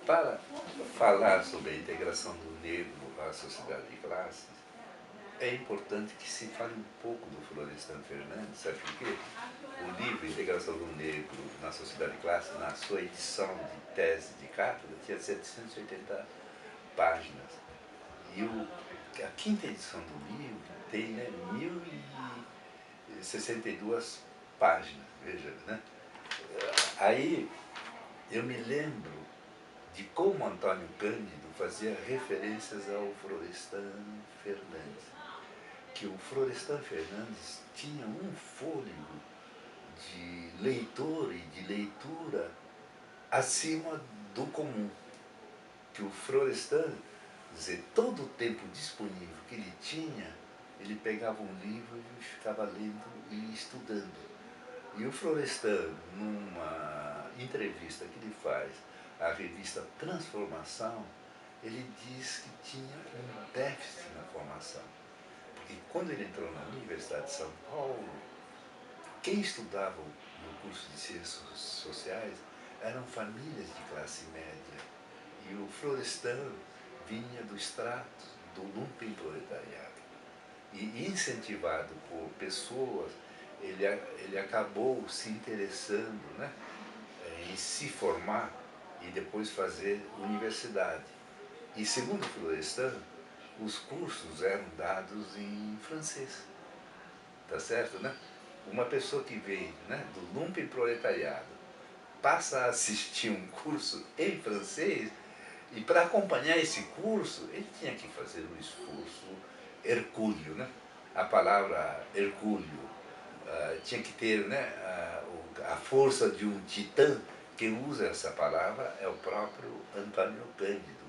Para falar sobre a integração do negro à sociedade de classes, é importante que se fale um pouco do Florestan Fernandes, sabe por quê? O livro Integração do Negro na Sociedade de Classe, na sua edição de tese de cátedra, tinha 780 páginas. E a quinta edição do livro tem, né, 1062 páginas, veja, né? Aí eu me lembro de como Antônio Cândido fazia referências ao Florestan Fernandes. Que o Florestan Fernandes tinha um fôlego de leitor e de leitura acima do comum. Que o Florestan, dizer, todo o tempo disponível que ele tinha, ele pegava um livro e ficava lendo e estudando. E o Florestan, numa entrevista que ele faz à revista Transformação, ele diz que tinha um déficit na formação. Porque quando ele entrou na Universidade de São Paulo, quem estudava no curso de Ciências Sociais eram famílias de classe média. E o Florestan vinha do extrato do lumpenproletariado. E incentivado por pessoas, ele acabou se interessando, né, em se formar e depois fazer universidade. E segundo Florestan, os cursos eram dados em francês, tá certo, né? Uma pessoa que vem, né, do lumpenproletariado passa a assistir um curso em francês e para acompanhar esse curso ele tinha que fazer um esforço hercúleo, né? A palavra hercúleo tinha que ter, né, a força de um titã. Quem usa essa palavra é o próprio Antônio Cândido.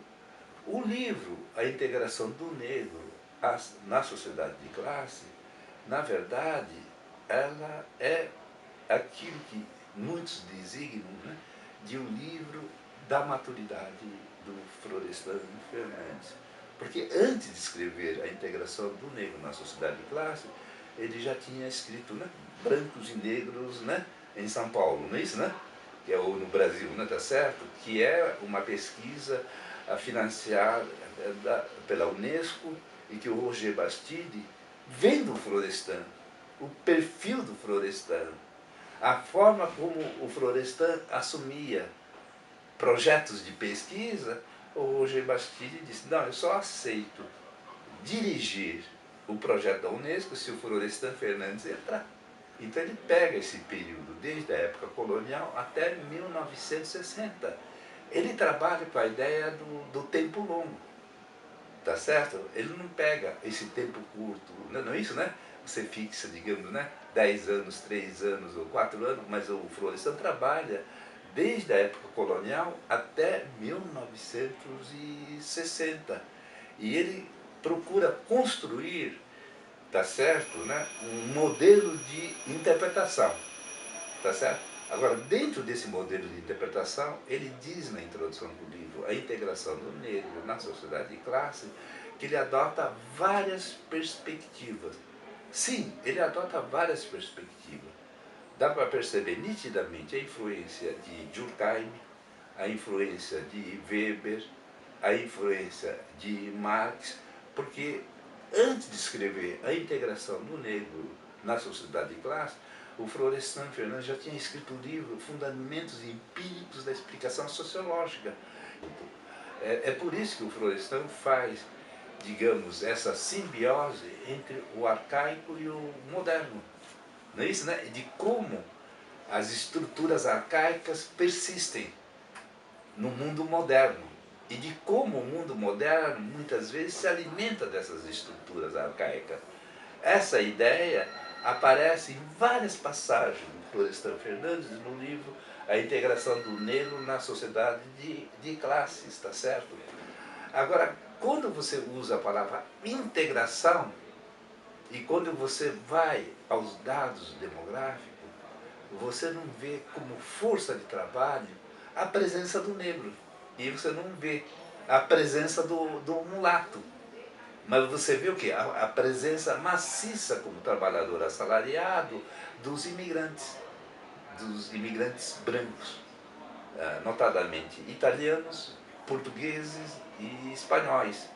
O livro A Integração do Negro na Sociedade de Classe, na verdade, ela é aquilo que muitos designam, né, de um livro da maturidade do Florestan Fernandes. Porque antes de escrever A Integração do Negro na Sociedade de Classe, ele já tinha escrito, né, Brancos e Negros, né, em São Paulo, não é isso, né? Que é, ou no Brasil, né, tá certo? Que é uma pesquisa financiada pela Unesco e que o Roger Bastide vem do Florestan, o perfil do Florestan, a forma como o Florestan assumia projetos de pesquisa. O Roger Bastide disse, não, eu só aceito dirigir o projeto da Unesco se o Florestan Fernandes entrar. Então ele pega esse período, desde a época colonial até 1960. Ele trabalha com a ideia do tempo longo, tá certo? Ele não pega esse tempo curto, não é isso, né? Você fixa, digamos, né, 10 anos, 3 anos ou 4 anos, mas o Florestan trabalha desde a época colonial até 1960. E ele procura construir, tá certo, né, um modelo de interpretação, tá certo? Agora, dentro desse modelo de interpretação, ele diz na introdução do livro A Integração do Negro na Sociedade de Classe, que ele adota várias perspectivas. Sim, ele adota várias perspectivas. Dá para perceber nitidamente a influência de Durkheim, a influência de Weber, a influência de Marx, porque antes de escrever A Integração do Negro na Sociedade de Classe, o Florestan Fernandes já tinha escrito o livro Fundamentos Empíricos da Explicação Sociológica. É por isso que o Florestan faz, digamos, essa simbiose entre o arcaico e o moderno. Não é isso, né? De como as estruturas arcaicas persistem no mundo moderno e de como o mundo moderno muitas vezes se alimenta dessas estruturas arcaicas. Essa ideia aparece em várias passagens do Florestan Fernandes no livro A Integração do Negro na Sociedade de Classes, está certo? Agora, quando você usa a palavra integração e quando você vai aos dados demográficos, você não vê como força de trabalho a presença do negro. E você não vê a presença do mulato. Mas você vê o quê? A presença maciça como trabalhador assalariado dos imigrantes brancos, notadamente italianos, portugueses e espanhóis,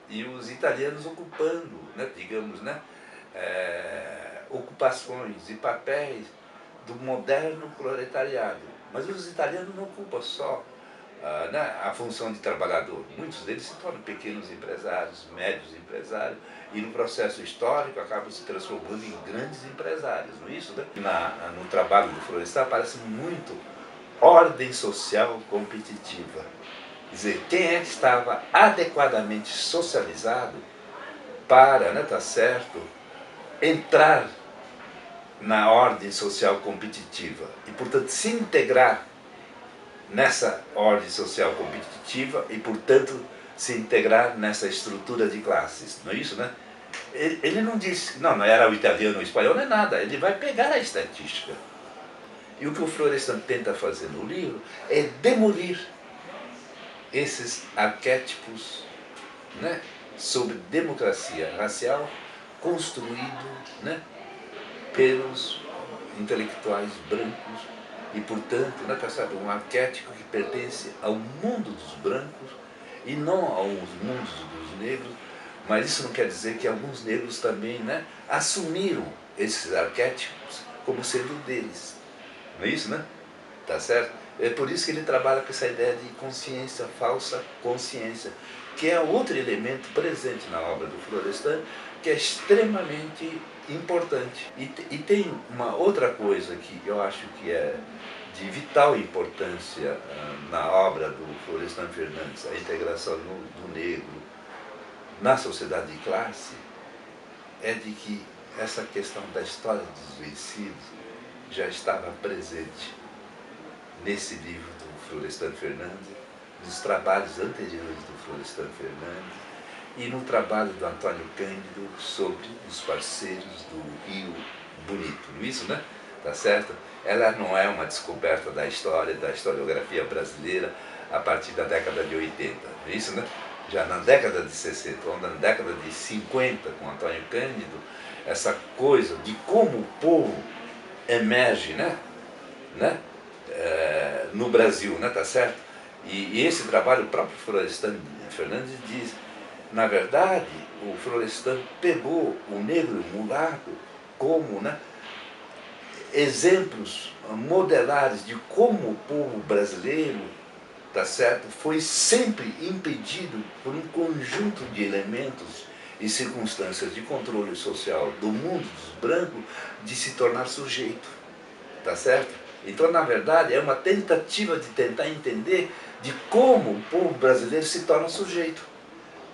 e os italianos ocupando, né, digamos, né, ocupações e papéis do moderno proletariado. Mas os italianos não ocupam só né, a função de trabalhador. Muitos deles se tornam pequenos empresários, médios empresários, e no processo histórico acabam se transformando em grandes empresários, não é isso? Né? No trabalho do Florestan aparece muito ordem social competitiva. Quer dizer, quem é que estava adequadamente socializado para, né, tá certo, entrar na ordem social competitiva e, portanto, se integrar nessa ordem social competitiva e, portanto, se integrar nessa estrutura de classes, não é isso, né? Ele não disse, não era o italiano ou o espanhol, não é nada, ele vai pegar a estatística. E o que o Florestan tenta fazer no livro é demolir esses arquétipos, né, sobre democracia racial construído, né, pelos intelectuais brancos e, portanto, né, sabe, um arquétipo que pertence ao mundo dos brancos e não aos mundos dos negros, mas isso não quer dizer que alguns negros também, né, assumiram esses arquétipos como sendo deles. Não é isso, né? Tá certo? É por isso que ele trabalha com essa ideia de consciência, falsa consciência, que é outro elemento presente na obra do Florestan, que é extremamente importante. E tem uma outra coisa que eu acho que é de vital importância na obra do Florestan Fernandes, a integração do negro na sociedade de classe, é de que essa questão da história dos vencidos já estava presente nesse livro do Florestan Fernandes, nos trabalhos anteriores do Florestan Fernandes e no trabalho do Antônio Cândido sobre os parceiros do Rio Bonito. Isso, né? Tá certo? Ela não é uma descoberta da história, da historiografia brasileira a partir da década de 80. Isso, né? Já na década de 60, ou na década de 50, com Antônio Cândido, essa coisa de como o povo emerge, né? No Brasil, né, tá certo? E esse trabalho, o próprio Florestan Fernandes diz, na verdade, o Florestan pegou o negro mulato como, né, exemplos modelares de como o povo brasileiro, tá certo, foi sempre impedido por um conjunto de elementos e circunstâncias de controle social do mundo dos brancos de se tornar sujeito, tá certo? Então, na verdade, é uma tentativa de tentar entender de como o povo brasileiro se torna sujeito,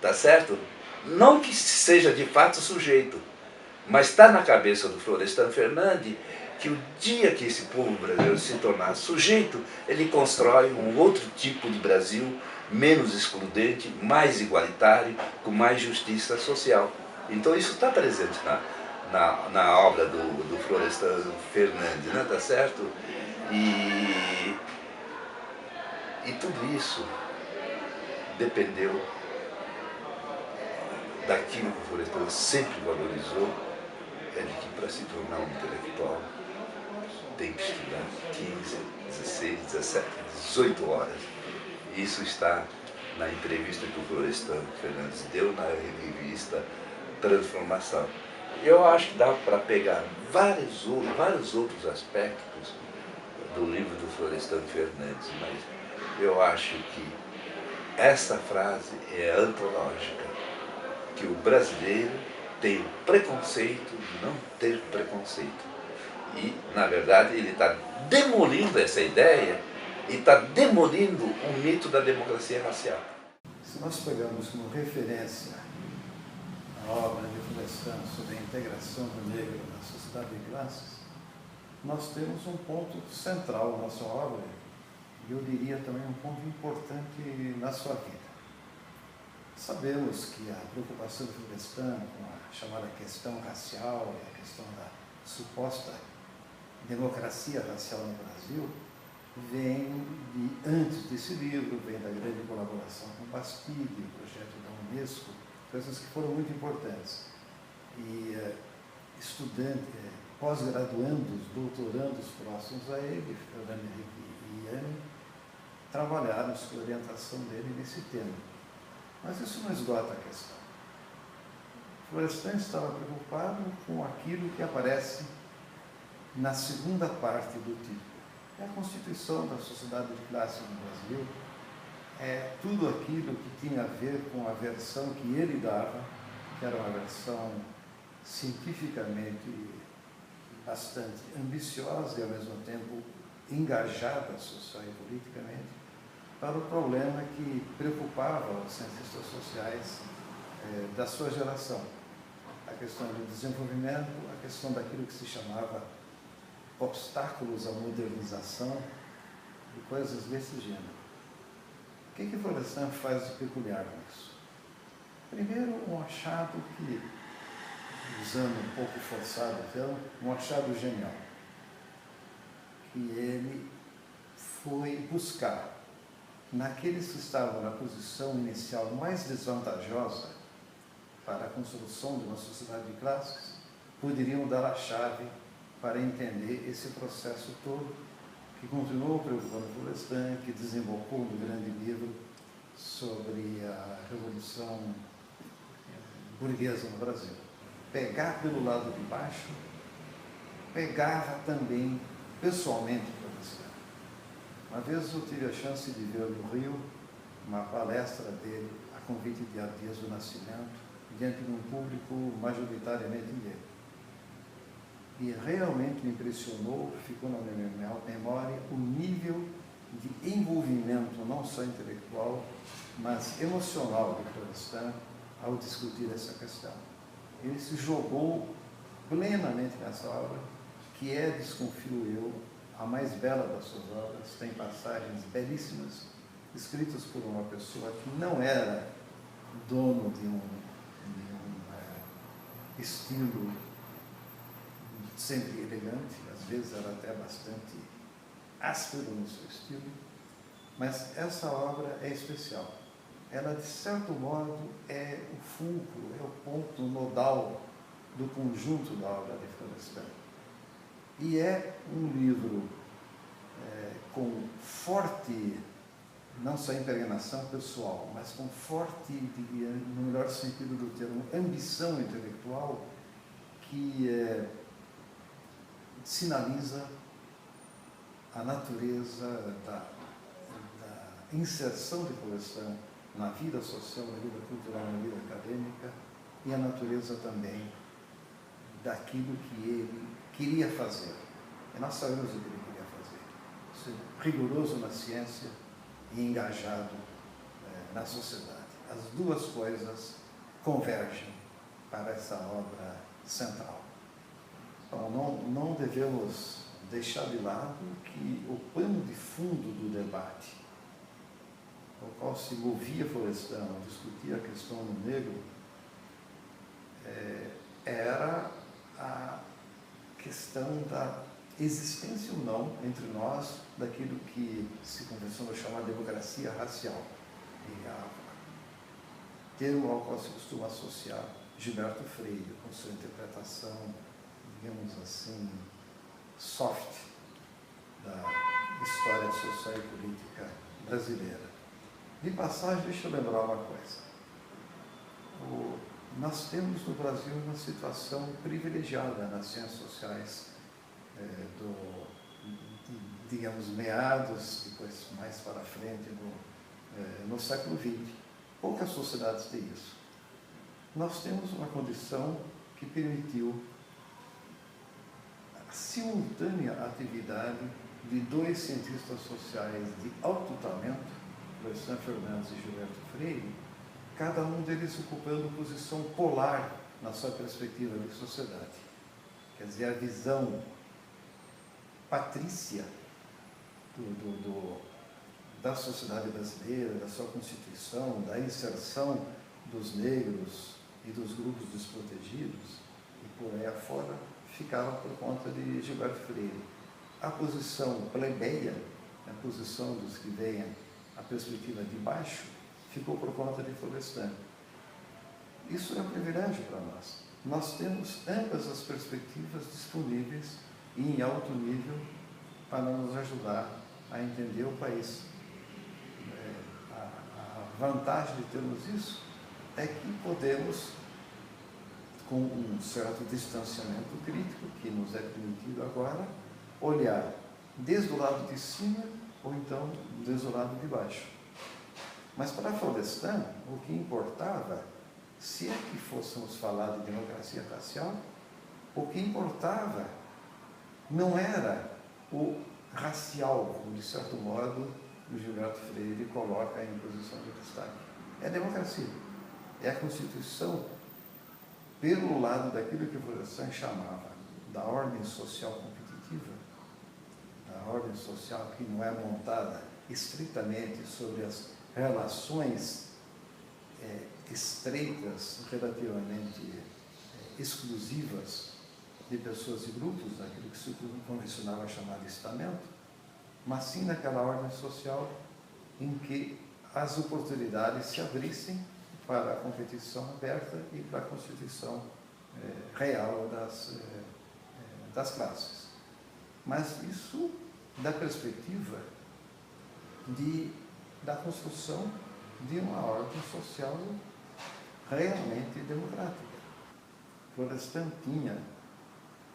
tá certo? Não que seja de fato sujeito, mas está na cabeça do Florestan Fernandes que o dia que esse povo brasileiro se tornar sujeito, ele constrói um outro tipo de Brasil, menos excludente, mais igualitário, com mais justiça social. Então isso está presente na obra do Florestan Fernandes, né? Tá certo? E tudo isso dependeu daquilo que o Florestan sempre valorizou, é de que para se tornar um intelectual tem que estudar 15, 16, 17, 18 horas. Isso está na entrevista que o Florestan Fernandes deu na revista Transformação. Eu acho que dá para pegar vários outros aspectos do livro do Florestan Fernandes, mas eu acho que essa frase é antológica, que o brasileiro tem preconceito de não ter preconceito. E, na verdade, ele está demolindo essa ideia e está demolindo o mito da democracia racial. Se nós pegamos como referência a obra de Florestan sobre a integração do negro na sociedade de classes, nós temos um ponto central na sua obra, e eu diria também um ponto importante na sua vida. Sabemos que a preocupação do Florestan com a chamada questão racial e a questão da suposta democracia racial no Brasil vem antes desse livro, vem da grande colaboração com o Bastide, o projeto da Unesco, coisas que foram muito importantes. E pós-graduandos, doutorandos próximos a ele, Fernando Henrique e Iane, trabalharmos com a orientação dele nesse tema. Mas isso não esgota a questão. Florestan estava preocupado com aquilo que aparece na segunda parte do título. É a constituição da sociedade de classe no Brasil, é tudo aquilo que tinha a ver com a versão que ele dava, que era uma versão cientificamente bastante ambiciosa e, ao mesmo tempo, engajada social e politicamente, para o problema que preocupava os cientistas sociais da sua geração. A questão do desenvolvimento, a questão daquilo que se chamava obstáculos à modernização e coisas desse gênero. O que Florestan faz de peculiar nisso? Primeiro, um achado que, usando um pouco forçado o termo, um achado genial, que ele foi buscar naqueles que estavam na posição inicial mais desvantajosa para a construção de uma sociedade de classes, poderiam dar a chave para entender esse processo todo que continuou preocupando Florestan, que desembocou no grande livro sobre a Revolução Burguesa no Brasil. Pegar pelo lado de baixo, pegava também pessoalmente Florestan. Uma vez eu tive a chance de ver no Rio uma palestra dele a convite de Dias do Nascimento, diante de um público majoritariamente negro. E realmente me impressionou, ficou na minha memória, o nível de envolvimento, não só intelectual, mas emocional de Florestan ao discutir essa questão. Ele se jogou plenamente nessa obra, que é, desconfio eu, a mais bela das suas obras. Tem passagens belíssimas, escritas por uma pessoa que não era dono de um estilo sempre elegante, às vezes era até bastante áspero no seu estilo, mas essa obra é especial. Ela, de certo modo, é o fulcro, é o ponto nodal do conjunto da obra de Florestan. E é um livro com forte, não só impregnação pessoal, mas com forte, no melhor sentido do termo, ambição intelectual, que sinaliza a natureza da inserção de Florestan na vida social, na vida cultural, na vida acadêmica, e a natureza também daquilo que ele queria fazer. E nós sabemos o que ele queria fazer. Ser rigoroso na ciência e engajado na sociedade. As duas coisas convergem para essa obra central. Então, não devemos deixar de lado que o pano de fundo do debate, ao qual se movia Florestan ao discutir a questão do negro, era a questão da existência ou não entre nós daquilo que se convencionou chamar de democracia racial. Termo ao qual se costuma associar Gilberto Freire, com sua interpretação, digamos assim, soft da história social e política brasileira. De passagem, deixa eu lembrar uma coisa. Nós temos no Brasil uma situação privilegiada nas ciências sociais digamos, meados, depois mais para frente, no século XX. Poucas sociedades têm isso. Nós temos uma condição que permitiu a simultânea atividade de dois cientistas sociais de alto talento, Florestan Fernandes e Gilberto Freire, cada um deles ocupando posição polar na sua perspectiva de sociedade. Quer dizer, a visão patrícia da sociedade brasileira, da sua constituição, da inserção dos negros e dos grupos desprotegidos, e por aí afora, ficaram por conta de Gilberto Freire. A posição plebeia, a posição dos que veem a perspectiva de baixo, ficou por conta de Florestan. Isso é um privilégio para nós. Nós temos ambas as perspectivas disponíveis e em alto nível para nos ajudar a entender o país. vantagem de termos isso é que podemos, com um certo distanciamento crítico, que nos é permitido agora, olhar desde o lado de cima ou então desde o lado de baixo. Mas para Florestan, o que importava, se é que fôssemos falar de democracia racial, o que importava não era o racial, como de certo modo o Gilberto Freire coloca em posição de destaque. É a democracia, é a Constituição pelo lado daquilo que Florestan chamava da ordem social competitiva, da ordem social que não é montada estritamente sobre as relações estreitas, relativamente exclusivas de pessoas e grupos, aquilo que se convencionava chamar de estamento, mas sim naquela ordem social em que as oportunidades se abrissem para a competição aberta e para a constituição real das classes. Mas isso da perspectiva da construção de uma ordem social realmente democrática. Florestan tinha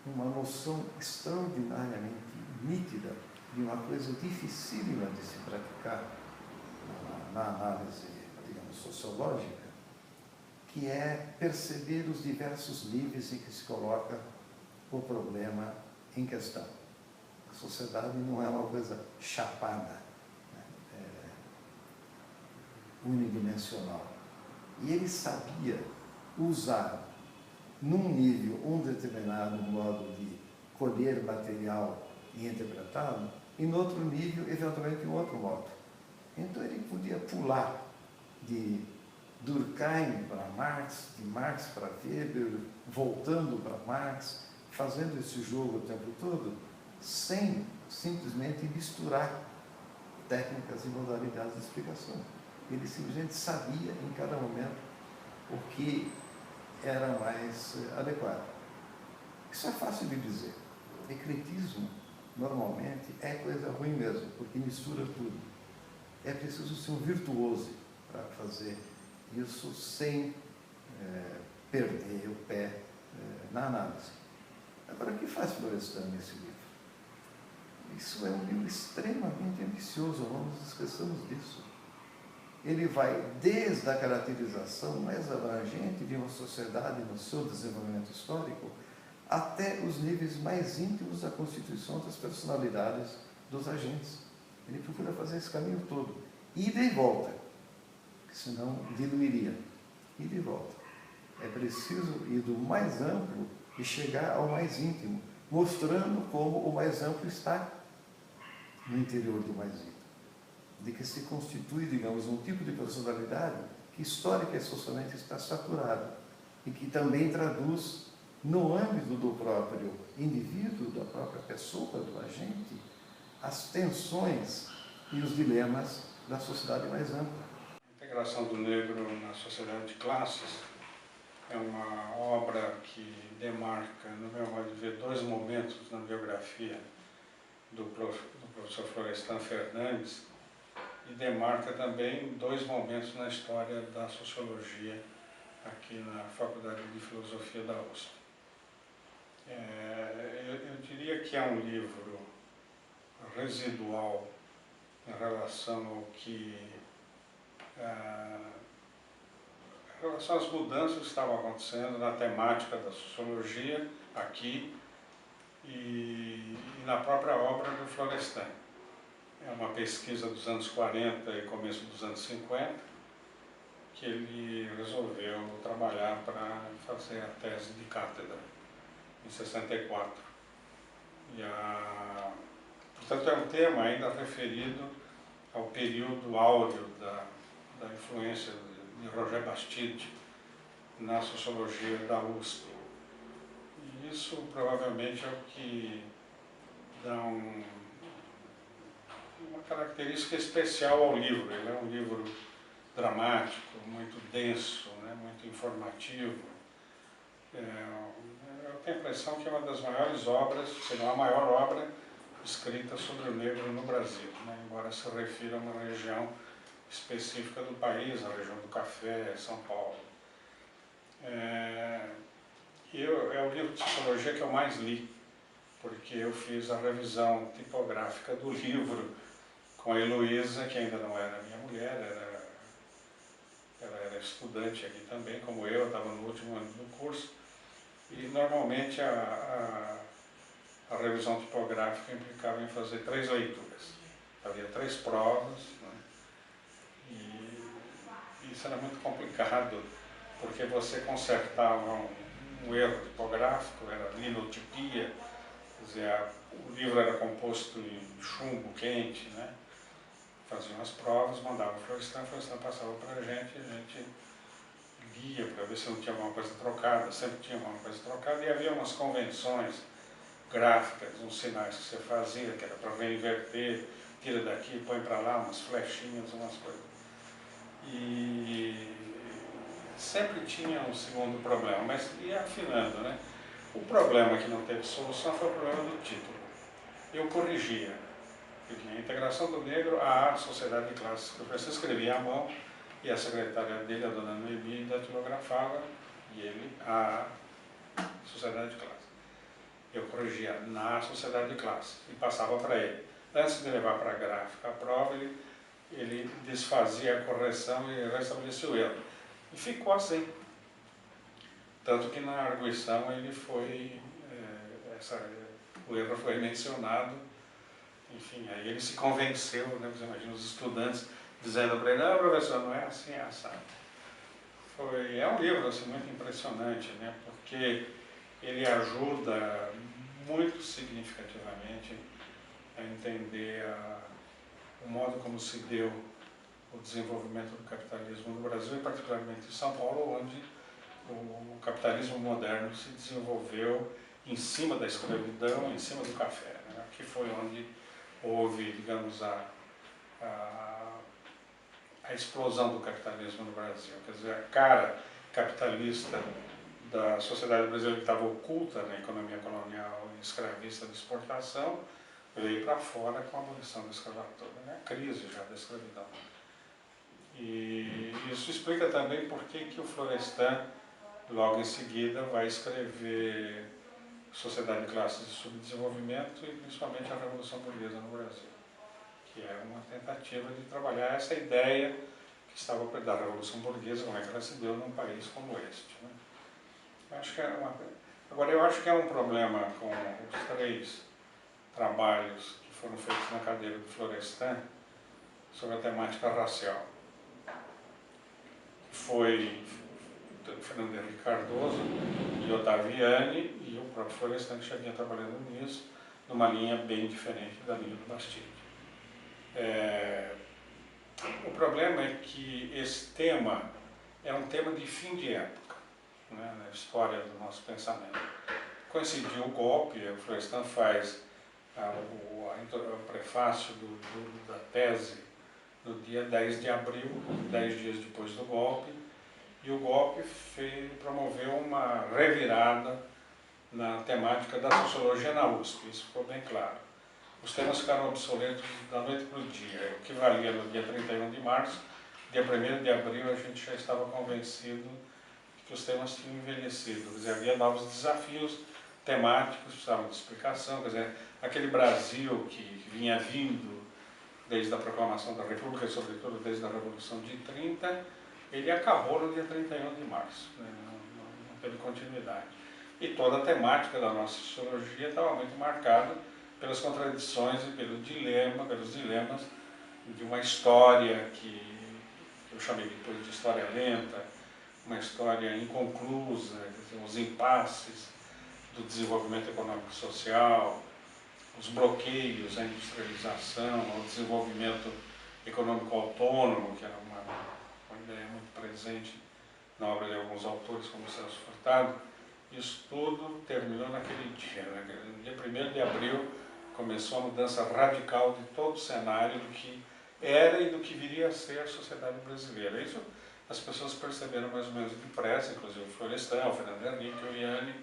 uma noção extraordinariamente nítida de uma coisa dificílima de se praticar na análise, digamos, sociológica, que é perceber os diversos níveis em que se coloca o problema em questão. A sociedade não é uma coisa chapada, unidimensional. E ele sabia usar, num nível, um determinado modo de colher material e interpretá-lo, e no outro nível, eventualmente, um outro modo. Então ele podia pular de Durkheim para Marx, de Marx para Weber, voltando para Marx, fazendo esse jogo o tempo todo, sem simplesmente misturar técnicas e modalidades de explicação. Ele simplesmente sabia em cada momento o que era mais adequado. Isso é fácil de dizer. Ecletismo, normalmente, é coisa ruim mesmo, porque mistura tudo. É preciso ser um virtuoso para fazer isso sem perder o pé na análise. Agora, o que faz Florestan nesse livro? Isso é um livro extremamente ambicioso, não nos esqueçamos disso. Ele vai desde a caracterização mais abrangente de uma sociedade no seu desenvolvimento histórico até os níveis mais íntimos da constituição das personalidades dos agentes. Ele procura fazer esse caminho todo. Ida e volta, senão diluiria. Ida e volta. É preciso ir do mais amplo e chegar ao mais íntimo, mostrando como o mais amplo está no interior do mais íntimo. De que se constitui, digamos, um tipo de personalidade que histórica e socialmente está saturado e que também traduz no âmbito do próprio indivíduo, da própria pessoa, do agente, as tensões e os dilemas da sociedade mais ampla. A integração do negro na sociedade de classes é uma obra que demarca, no meu modo de ver, dois momentos na biografia do professor Florestan Fernandes e demarca também dois momentos na história da sociologia aqui na Faculdade de Filosofia da USP. Eu diria que é um livro residual em relação ao que em relação às mudanças que estavam acontecendo na temática da sociologia aqui e na própria obra do Florestan. É uma pesquisa dos anos 40 e começo dos anos 50 que ele resolveu trabalhar para fazer a tese de cátedra em 64. Portanto, é um tema ainda referido ao período áureo da influência de Roger Bastide na sociologia da USP. E isso provavelmente é o que dá uma característica especial ao livro. Ele é um livro dramático, muito denso, né, muito informativo. Eu tenho a impressão que é uma das maiores obras, se não a maior obra, escrita sobre o negro no Brasil, né, embora se refira a uma região específica do país, a região do café, São Paulo. É o livro de sociologia que eu mais li, porque eu fiz a revisão tipográfica do livro com a Heloísa, que ainda não era minha mulher, ela era estudante aqui também, como eu estava no último ano do curso, e normalmente a revisão tipográfica implicava em fazer 3 leituras. Havia 3 provas, né? E isso era muito complicado, porque você consertava um erro tipográfico, era linotipia, quer dizer, o livro era composto em chumbo quente, né? Faziam as provas, mandavam para o Florestan passava para a gente lia para ver se não tinha alguma coisa trocada, sempre tinha alguma coisa trocada, e havia umas convenções gráficas, uns sinais que você fazia, que era para reinverter, tira daqui, põe para lá, umas flechinhas, umas coisas. E sempre tinha um segundo problema, mas ia afinando, né? O problema que não teve solução foi o problema do título. Eu corrigia. A integração do negro à sociedade de classes, que o professor escrevia à mão, e a secretária dele, a dona Noemi, datilografava, e ele a sociedade de classe. Eu corrigia na sociedade de classe e passava para ele. Antes de levar para a gráfica a prova, ele desfazia a correção e restabelecia o erro. E ficou assim. Tanto que na arguição ele foi, o erro foi mencionado, enfim, aí ele se convenceu, né, você imagina os estudantes dizendo para ele, não, professor, não é assim, é assado. É um livro assim, muito impressionante, né, porque ele ajuda muito significativamente a entender o modo como se deu o desenvolvimento do capitalismo no Brasil, e particularmente em São Paulo, onde o capitalismo moderno se desenvolveu em cima da escravidão, em cima do café, né, que foi onde houve, digamos, a explosão do capitalismo no Brasil. Quer dizer, a cara capitalista da sociedade brasileira, que estava oculta na economia colonial e escravista de exportação, veio para fora com a abolição da escravatura, né? A crise já da escravidão. E isso explica também por que o Florestan, logo em seguida, vai escrever Sociedade de Classes de Subdesenvolvimento e principalmente a Revolução Burguesa no Brasil, que é uma tentativa de trabalhar essa ideia que estava da Revolução Burguesa, como é que ela se deu num país como este, né? Agora, eu acho que é um problema com os 3 trabalhos que foram feitos na cadeira do Florestan sobre a temática racial. Foi Fernando Henrique Cardoso e Ottaviani, e o próprio Florestan que já vinha trabalhando nisso, numa linha bem diferente da linha do Bastide. O problema é que esse tema é um tema de fim de época, né, na história do nosso pensamento. Coincidiu o golpe, o Florestan faz o prefácio da tese no dia 10 de abril, 10 dias depois do golpe, e o golpe promoveu uma revirada na temática da sociologia na USP, isso ficou bem claro. Os temas ficaram obsoletos da noite para o dia, o que valia no dia 31 de março, dia 1º de abril a gente já estava convencido que os temas tinham envelhecido, quer dizer, havia novos desafios temáticos, precisavam de explicação, quer dizer, aquele Brasil que vinha vindo desde a proclamação da República, e sobretudo desde a Revolução de 30, ele acabou no dia 31 de março, né? Não teve continuidade. E toda a temática da nossa sociologia estava muito marcada pelas contradições e pelos dilemas de uma história que eu chamei depois de história lenta, uma história inconclusa, quer dizer, os impasses do desenvolvimento econômico e social, os bloqueios à industrialização, ao desenvolvimento econômico autônomo, que era uma ideia muito presente na obra de alguns autores, como Celso Furtado. Isso tudo terminou naquele dia, né? No dia 1º de abril começou a mudança radical de todo o cenário do que era e do que viria a ser a sociedade brasileira. Isso as pessoas perceberam mais ou menos depressa, inclusive o Florestan, o Fernando Henrique, o Yanni.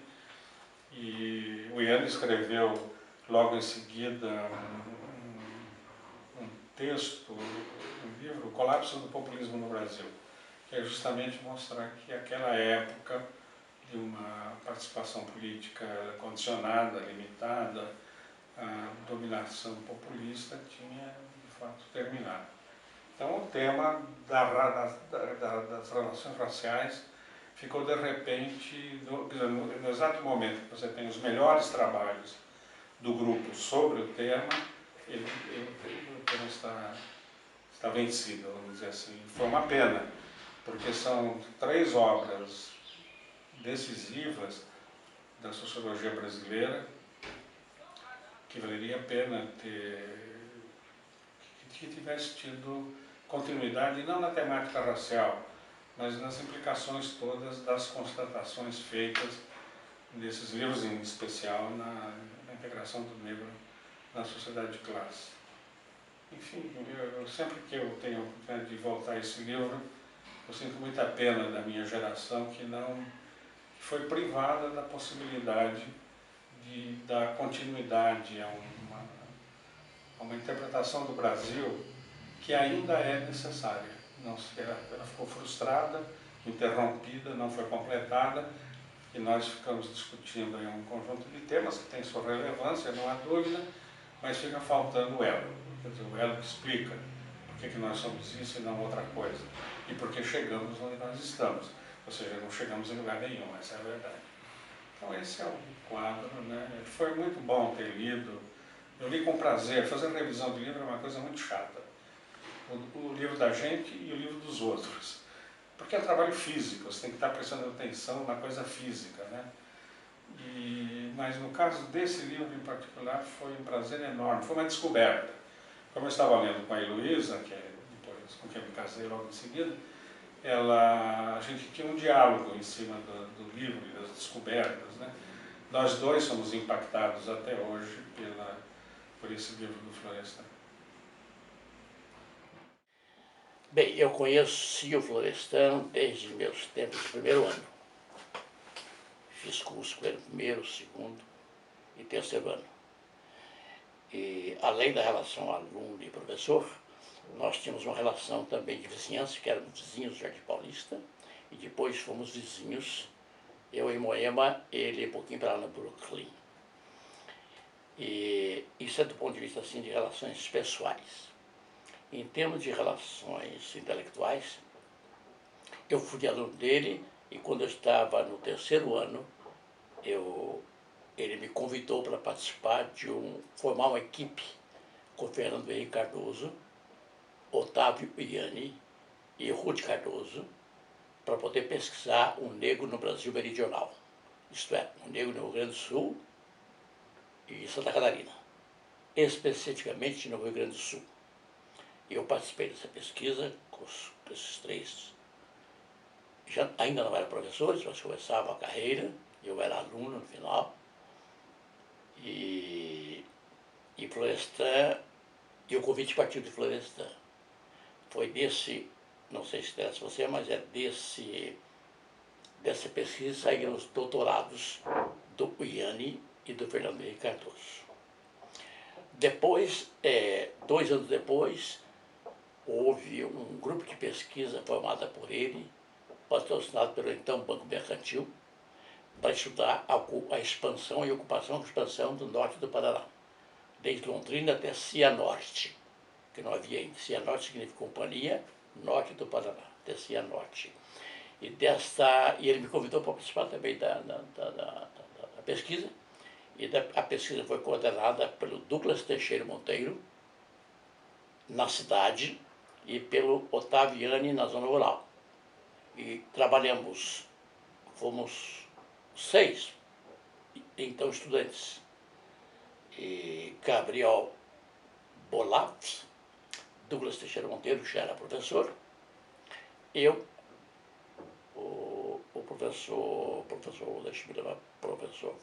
E o Yanni escreveu logo em seguida um texto, um livro, O Colapso do Populismo no Brasil, que é justamente mostrar que aquela época de uma participação política condicionada, limitada, a dominação populista tinha, de fato, terminado. Então, o tema das relações raciais ficou, de repente, no exato momento que você tem os melhores trabalhos do grupo sobre o tema, o tema está vencido, vamos dizer assim. Foi uma pena, porque são 3 obras decisivas da sociologia brasileira que valeria a pena que tivesse tido continuidade, não na temática racial, mas nas implicações todas das constatações feitas nesses livros, em especial na integração do negro na sociedade de classe. Enfim, sempre que eu tenho a oportunidade de voltar a esse livro, eu sinto muita pena da minha geração que foi privada da possibilidade de dar continuidade a uma interpretação do Brasil que ainda é necessária. Ela ficou frustrada, interrompida, não foi completada, e nós ficamos discutindo em um conjunto de temas que tem sua relevância, não há dúvida, mas fica faltando o elo. Quer dizer, o elo que explica por que nós somos isso e não outra coisa, e por que chegamos onde nós estamos. Ou seja, não chegamos em lugar nenhum, essa é a verdade. Então esse é o quadro, né? Foi muito bom ter lido. Eu li com prazer. Fazer revisão de livro é uma coisa muito chata. O livro da gente e o livro dos outros. Porque é trabalho físico, você tem que estar prestando atenção na coisa física, né? Mas no caso desse livro em particular foi um prazer enorme, foi uma descoberta. Como eu estava lendo com a Heloísa, que é depois com quem eu me casei logo em seguida, a gente tinha um diálogo em cima do livro e das descobertas, né? Nós dois somos impactados até hoje por esse livro do Florestan. Bem, eu conheci o Florestan desde meus tempos de primeiro ano. Fiz curso com ele primeiro, segundo e terceiro ano. E além da relação aluno e professor, nós tínhamos uma relação também de vizinhança, que éramos vizinhos do Jardim Paulista, e depois fomos vizinhos, eu em Moema, ele um pouquinho para lá no Brooklyn. E isso é do ponto de vista assim, de relações pessoais. Em termos de relações intelectuais, eu fui aluno dele e quando eu estava no terceiro ano, ele me convidou para participar formar uma equipe com Fernando Henrique Cardoso, Otávio Ianni e Ruth Cardoso, para poder pesquisar o negro no Brasil meridional, isto é, o negro no Rio Grande do Sul e Santa Catarina, especificamente no Rio Grande do Sul. Eu participei dessa pesquisa com esses 3. Ainda não eram professores, mas começavam a carreira, eu era aluno no final. E Florestan, e o convite partiu de Florestan. Foi não sei se interessa você, mas é dessa pesquisa saíram os doutorados do Ianni e do Fernando Henrique Cardoso. Depois, 2 anos depois, houve um grupo de pesquisa formado por ele, patrocinado pelo então Banco Mercantil, para estudar a expansão e ocupação e expansão do norte do Paraná, desde Londrina até Cianorte, que não havia ainda. Cianorte significa companhia, norte do Paraná, até Cianorte. E ele me convidou para participar também da pesquisa, e a pesquisa foi coordenada pelo Douglas Teixeira Monteiro, na cidade, e pelo Otávio Ianni na zona rural. E fomos 6, então, estudantes. E Gabriel Bolat, Douglas Teixeira Monteiro, que já era professor, eu, o professor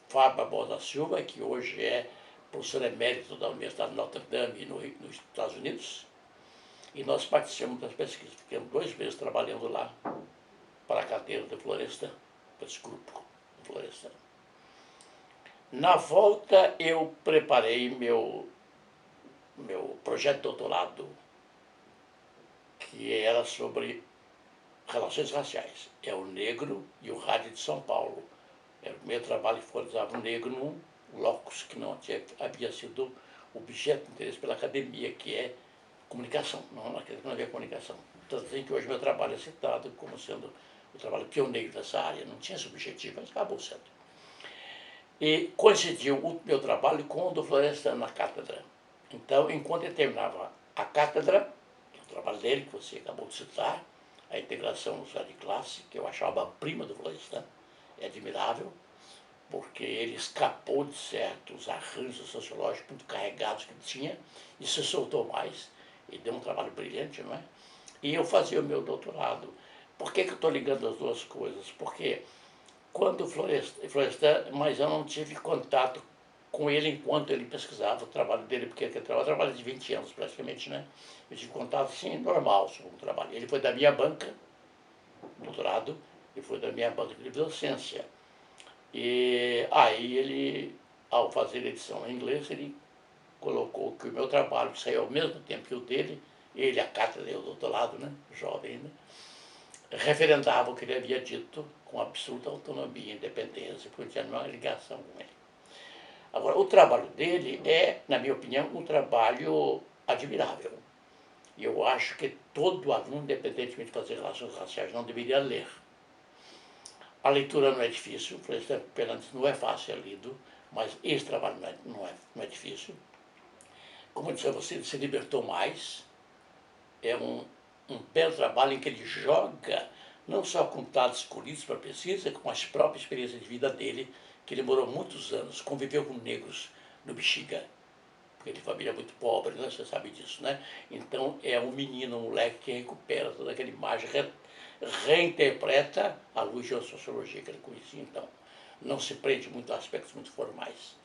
Fábio Barbosa Silva, que hoje é professor emérito da Universidade de Notre Dame nos Estados Unidos, e nós participamos das pesquisas. Ficamos 2 meses trabalhando lá para a cadeira de Florestan, para esse grupo de Florestan. Na volta, eu preparei meu projeto de doutorado que era sobre relações raciais. É o Negro e o Rádio de São Paulo. Era o primeiro trabalho que focalizava o negro num locus que não havia sido objeto de interesse pela academia, que é comunicação, não havia comunicação. Tanto assim que hoje meu trabalho é citado como sendo o trabalho pioneiro dessa área. Não tinha esse objetivo, mas acabou sendo. E coincidiu o meu trabalho com o do Florestan na cátedra. Então, enquanto ele terminava a cátedra, o trabalho dele, que você acabou de citar, a integração no estado de classe, que eu achava a prima do Florestan, é admirável, porque ele escapou de certos arranjos sociológicos muito carregados que ele tinha e se soltou mais, e deu um trabalho brilhante, não é? E eu fazia o meu doutorado. Por que eu estou ligando as duas coisas? Porque quando o Florestan, mas eu não tive contato com ele enquanto ele pesquisava o trabalho dele, porque aquele trabalho de 20 anos praticamente, né? Eu tive contato, assim, normal sobre o trabalho. Ele foi da minha banca, doutorado, e foi da minha banca de docência. E aí ele, ao fazer a edição em inglês, ele colocou que o meu trabalho, que saiu ao mesmo tempo que o dele, ele, a cátedra e o doutorado, né? Jovem ainda, referendava o que ele havia dito com absoluta autonomia e independência, porque não tinha nenhuma ligação com ele. Agora, o trabalho dele é, na minha opinião, um trabalho admirável. E eu acho que todo aluno, independentemente de fazer relações raciais, não deveria ler. A leitura não é difícil, o Florestan Fernandes não é fácil, é lido, mas esse trabalho não é difícil. Como eu disse a você, ele se libertou mais. É um belo trabalho em que ele joga não só com dados escolhidos para a pesquisa, com as próprias experiências de vida dele, que ele morou muitos anos, conviveu com negros no Bexiga, porque ele é de família muito pobre, né? Você sabe disso, né? Então é um menino, um moleque que recupera toda aquela imagem, reinterpreta à luz de uma sociologia que ele conhecia, então não se prende muito a aspectos muito formais.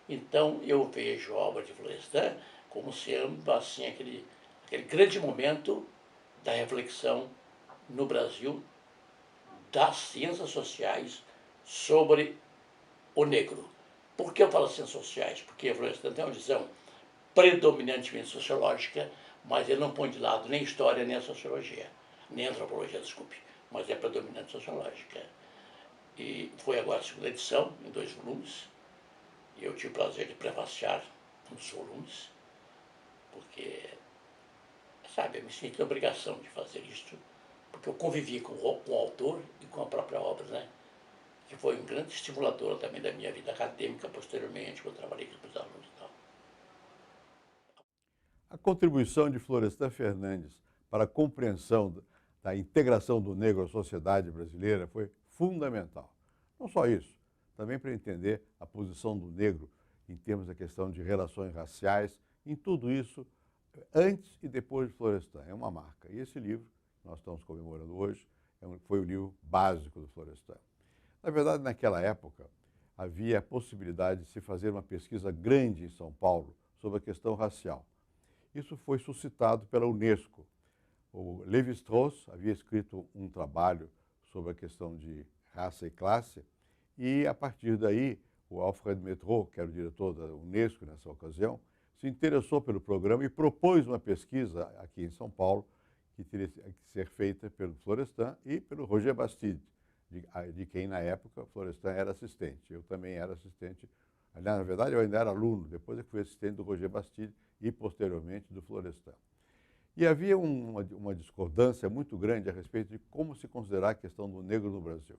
Então eu vejo a obra de Florestan como sendo assim aquele grande momento da reflexão no Brasil das ciências sociais sobre o negro. Por que eu falo ciências sociais? Porque Florestan tem uma visão predominantemente sociológica, mas ele não põe de lado nem história, nem a sociologia, nem a antropologia, desculpe, mas é predominante sociológica. E foi agora a segunda edição, em 2 volumes, e eu tive o prazer de prefaciar um dos volumes, porque, sabe, eu me sinto a obrigação de fazer isto, porque eu convivi com o autor e com a própria obra, né? Que foi um grande estimulador também da minha vida acadêmica posteriormente, quando eu trabalhei com os alunos e tal. A contribuição de Florestan Fernandes para a compreensão da integração do negro à sociedade brasileira foi fundamental. Não só isso, também para entender a posição do negro em termos da questão de relações raciais, em tudo isso, antes e depois de Florestan. É uma marca. E esse livro, que nós estamos comemorando hoje, foi o livro básico do Florestan. Na verdade, naquela época, havia a possibilidade de se fazer uma pesquisa grande em São Paulo sobre a questão racial. Isso foi suscitado pela Unesco. O Lévi-Strauss havia escrito um trabalho sobre a questão de raça e classe, e a partir daí, o Alfred Métraux, que era o diretor da Unesco nessa ocasião, se interessou pelo programa e propôs uma pesquisa aqui em São Paulo, que teria que ser feita pelo Florestan e pelo Roger Bastide, de quem na época Florestan era assistente. Eu também era assistente. Na verdade, eu ainda era aluno, depois eu fui assistente do Roger Bastide e posteriormente do Florestan. E havia uma discordância muito grande a respeito de como se considerar a questão do negro no Brasil.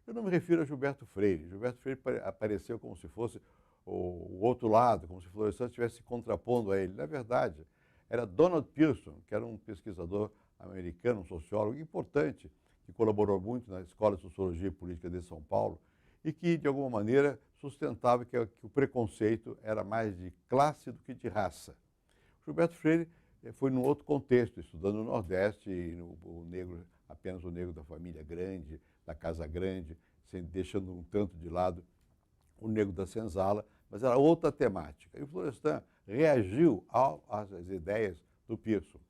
Eu não me refiro a Gilberto Freire. Gilberto Freire apareceu como se fosse o outro lado, como se Florestan estivesse se contrapondo a ele. Na verdade, era Donald Pearson, que era um pesquisador americano, um sociólogo importante, que colaborou muito na Escola de Sociologia e Política de São Paulo e que, de alguma maneira, sustentava que o preconceito era mais de classe do que de raça. Gilberto Freire foi num outro contexto, estudando no Nordeste, e apenas o negro da família grande, da casa grande, deixando um tanto de lado o negro da senzala, mas era outra temática. E o Florestan reagiu às ideias do Pearson.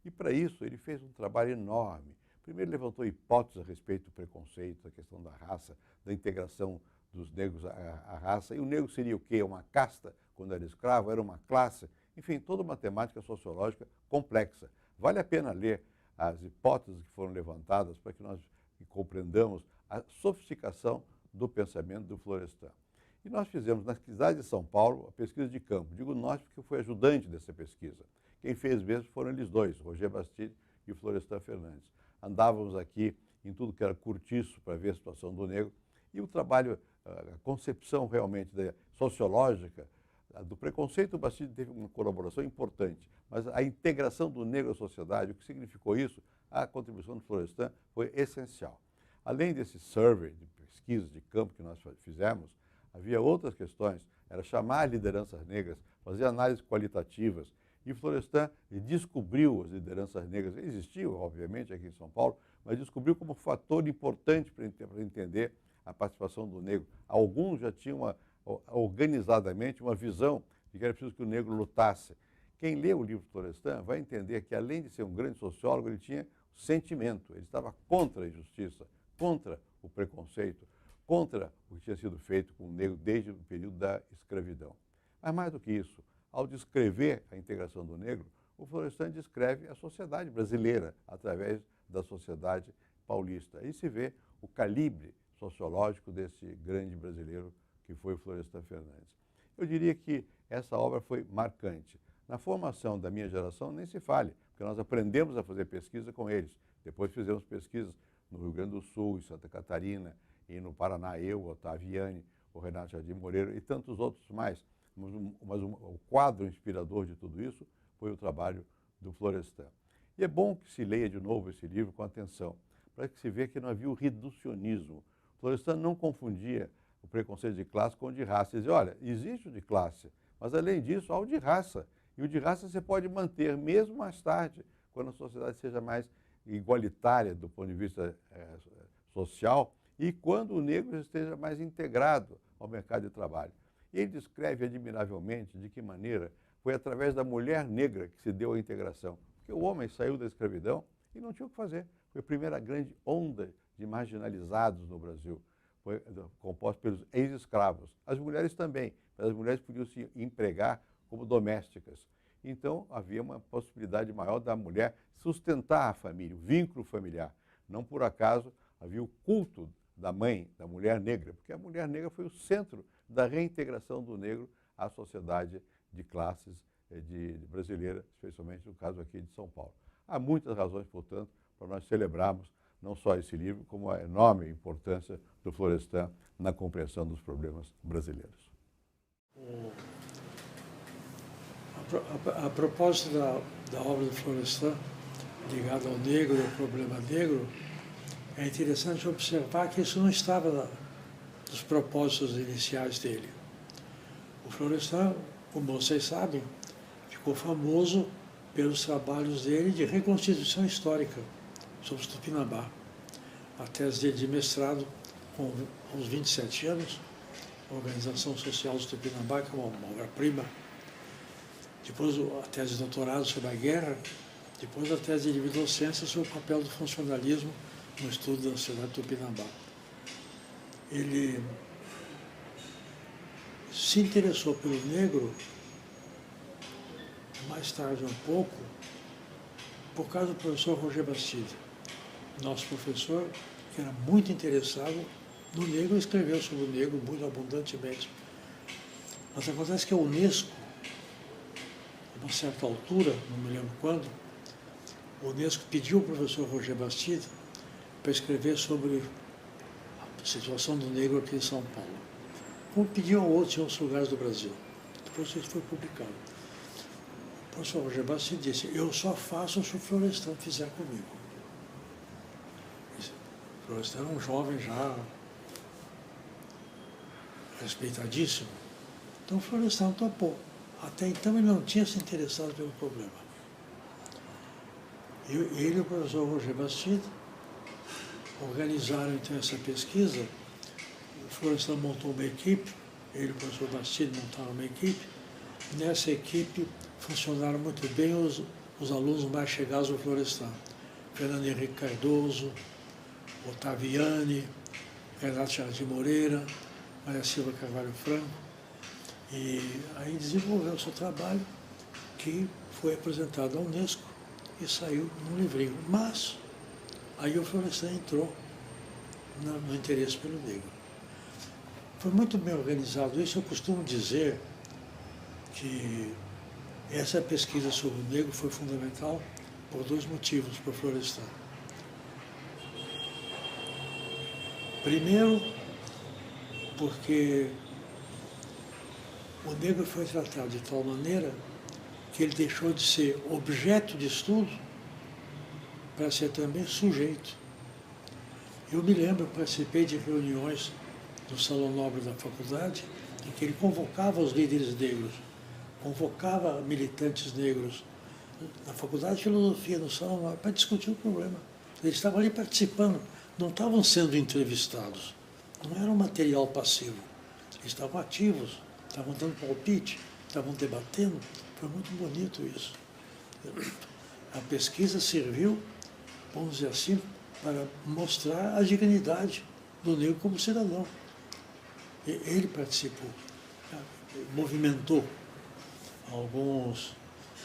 E, para isso, ele fez um trabalho enorme. Primeiro, levantou hipóteses a respeito do preconceito, da questão da raça, da integração dos negros à raça. E o negro seria o quê? Uma casta, quando era escravo? Era uma classe? Enfim, toda uma temática sociológica complexa. Vale a pena ler as hipóteses que foram levantadas para que nós compreendamos a sofisticação do pensamento do Florestan. E nós fizemos na cidade de São Paulo a pesquisa de campo. Digo nós porque eu fui ajudante dessa pesquisa. Quem fez mesmo foram eles dois, Roger Bastide e o Florestan Fernandes. Andávamos aqui em tudo que era cortiço para ver a situação do negro e o trabalho, a concepção realmente sociológica do preconceito, o Bastide teve uma colaboração importante, mas a integração do negro à sociedade, o que significou isso, a contribuição do Florestan foi essencial. Além desse survey de pesquisa de campo que nós fizemos, havia outras questões, era chamar lideranças negras, fazer análises qualitativas, e Florestan descobriu as lideranças negras, existiam, obviamente, aqui em São Paulo, mas descobriu como fator importante para entender a participação do negro. Alguns já tinham organizadamente uma visão de que era preciso que o negro lutasse. Quem lê o livro Florestan vai entender que, além de ser um grande sociólogo, ele tinha sentimento, ele estava contra a injustiça, contra o preconceito, contra o que tinha sido feito com o negro desde o período da escravidão. Mas mais do que isso, ao descrever a integração do negro, o Florestan descreve a sociedade brasileira através da sociedade paulista. Aí se vê o calibre sociológico desse grande brasileiro que foi o Florestan Fernandes. Eu diria que essa obra foi marcante. Na formação da minha geração nem se fale, porque nós aprendemos a fazer pesquisa com eles. Depois fizemos pesquisas no Rio Grande do Sul, em Santa Catarina, e no Paraná, eu, o Otaviani, o Renato Jardim Moreira e tantos outros mais. Mas o quadro inspirador de tudo isso foi o trabalho do Florestan. E é bom que se leia de novo esse livro com atenção, para que se veja que não havia o reducionismo. Florestan não confundia o preconceito de classe com o de raça. Ele dizia, olha, existe o de classe, mas além disso há o de raça. E o de raça você pode manter mesmo mais tarde, quando a sociedade seja mais igualitária do ponto de vista social e quando o negro esteja mais integrado ao mercado de trabalho. E ele descreve admiravelmente de que maneira foi através da mulher negra que se deu a integração. Porque o homem saiu da escravidão e não tinha o que fazer. Foi a primeira grande onda de marginalizados no Brasil. Foi composta pelos ex-escravos. As mulheres também, mas as mulheres podiam se empregar como domésticas. Então havia uma possibilidade maior da mulher sustentar a família, o vínculo familiar. Não por acaso havia o culto da mãe, da mulher negra, porque a mulher negra foi o centro da reintegração do negro à sociedade de classes brasileira, especialmente no caso aqui de São Paulo. Há muitas razões, portanto, para nós celebrarmos não só esse livro, como a enorme importância do Florestan na compreensão dos problemas brasileiros. A propósito da obra do Florestan, ligada ao negro e ao problema negro, é interessante observar que isso não estava nos propósitos iniciais dele. O Florestan, como vocês sabem, ficou famoso pelos trabalhos dele de reconstituição histórica sobre os Tupinambá. A tese dele de mestrado, com uns 27 anos, a Organização Social dos Tupinambá, que é uma obra-prima. Depois a tese de doutorado sobre a guerra, depois a tese de docência sobre o papel do funcionalismo no estudo da sociedade Tupinambá. Ele se interessou pelo negro, mais tarde um pouco, por causa do professor Roger Bastide, nosso professor, que era muito interessado no negro, escreveu sobre o negro muito abundantemente. Mas acontece que a Unesco, a uma certa altura, não me lembro quando, a Unesco pediu ao professor Roger Bastide para escrever sobre a situação do negro aqui em São Paulo. Como pediu a outros em outros lugares do Brasil. Depois isso foi publicado. O professor Roger Bastide disse, eu só faço se o Florestan fizer comigo. O Florestan era um jovem já respeitadíssimo. Então o Florestan topou. Até então ele não tinha se interessado pelo problema. Ele e o professor Roger Bastide organizaram então essa pesquisa. O Florestan montou uma equipe, ele e o professor Bastide montaram uma equipe. Nessa equipe funcionaram muito bem os alunos mais chegados ao Florestan. Fernando Henrique Cardoso, Otaviani, Renato Jardim Moreira, Maria Silva Carvalho Franco. E aí desenvolveu o seu trabalho, que foi apresentado à Unesco e saiu num livrinho. Mas aí o Florestan entrou no interesse pelo negro. Foi muito bem organizado isso. Eu costumo dizer que essa pesquisa sobre o negro foi fundamental por dois motivos para o Florestan. Primeiro, porque o negro foi tratado de tal maneira que ele deixou de ser objeto de estudo para ser também sujeito. Eu me lembro, participei de reuniões no Salão Nobre da faculdade, em que ele convocava os líderes negros, convocava militantes negros na Faculdade de Filosofia, no Salão Nobre, para discutir o problema. Eles estavam ali participando, não estavam sendo entrevistados, não era um material passivo. Eles estavam ativos, estavam dando palpite, estavam debatendo. Foi muito bonito isso. A pesquisa serviu, vamos dizer assim, para mostrar a dignidade do negro como cidadão. Ele participou, movimentou alguns.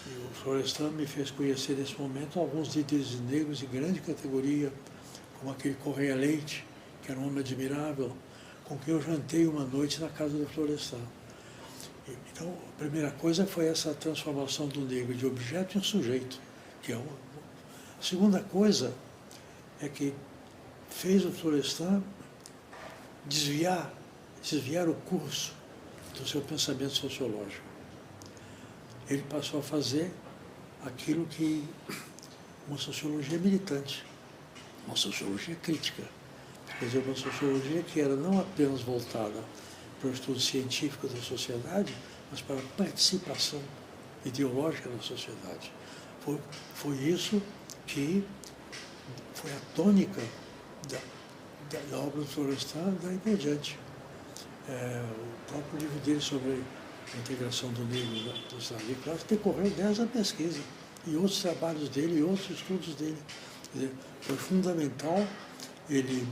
O Florestan me fez conhecer nesse momento alguns líderes negros de grande categoria, como aquele Correia Leite, que era um homem admirável, com quem eu jantei uma noite na casa do Florestan. Então, a primeira coisa foi essa transformação do negro de objeto em sujeito, que é a segunda coisa é que fez o Florestan desviar o curso do seu pensamento sociológico. Ele passou a fazer aquilo que uma sociologia militante, uma sociologia crítica, quer dizer, uma sociologia que era não apenas voltada para o estudo científico da sociedade, mas para a participação ideológica na sociedade. Foi isso que foi a tônica da obra do Florestan daí por diante. O próprio livro dele sobre a integração do negro do estado de classe decorreu dessa pesquisa e outros trabalhos dele e outros estudos dele. Quer dizer, foi fundamental, ele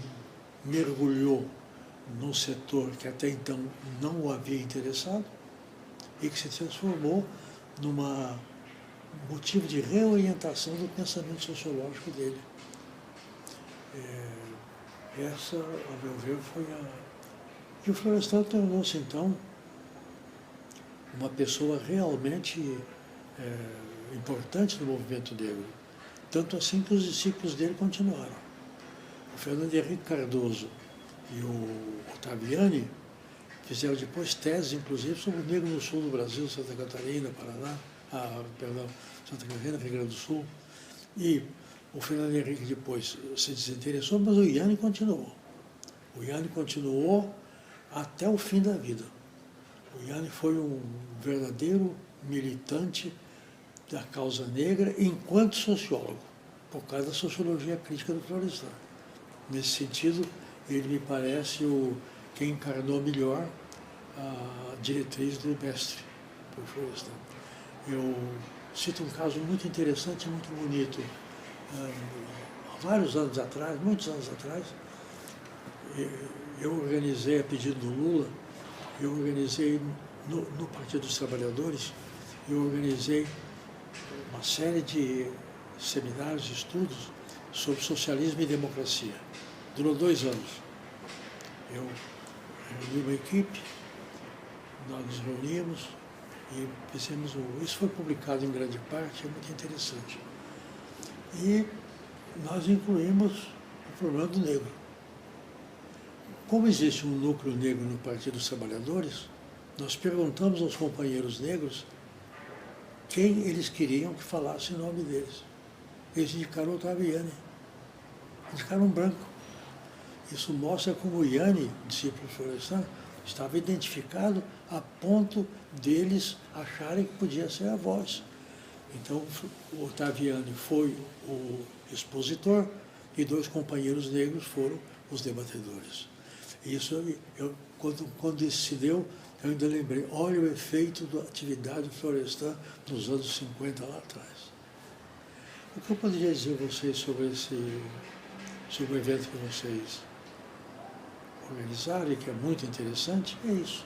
mergulhou num setor que até então não o havia interessado e que se transformou num motivo de reorientação do pensamento sociológico dele. Essa, a meu ver, foi a... E o Florestan tornou-se, então, uma pessoa realmente importante no movimento negro. Tanto assim que os discípulos dele continuaram. O Fernando Henrique Cardoso e o Ottaviani fizeram depois teses, inclusive, sobre o negro no sul do Brasil, Santa Catarina, Paraná, Santa Catarina, Rio Grande do Sul. E o Fernando Henrique depois se desinteressou, mas o Yanni continuou. O Yanni continuou até o fim da vida. O Yanni foi um verdadeiro militante da causa negra enquanto sociólogo, por causa da sociologia crítica do Florestan. Nesse sentido, ele me parece quem encarnou melhor a diretriz do mestre, do Florestan. Eu cito um caso muito interessante e muito bonito. Há vários anos atrás, muitos anos atrás, eu organizei, a pedido do Lula, eu organizei no Partido dos Trabalhadores, eu organizei uma série de seminários, estudos sobre socialismo e democracia. Durou 2 anos. Eu reuni uma equipe, nós nos reunimos e fizemos isso foi publicado em grande parte, é muito interessante. E nós incluímos o problema do negro. Como existe um núcleo negro no Partido dos Trabalhadores, nós perguntamos aos companheiros negros quem eles queriam que falasse em nome deles. Eles indicaram o Ottaviani, indicaram um branco. Isso mostra como o Yanni, discípulo Florestan, estava identificado a ponto deles acharem que podia ser a voz. Então, o Ottaviani foi o expositor e 2 companheiros negros foram os debatedores. Isso, quando isso se deu, eu ainda lembrei, olha o efeito da atividade do Florestan nos anos 50 lá atrás. O que eu poderia dizer a vocês sobre o evento que vocês organizaram e que é muito interessante, é isso.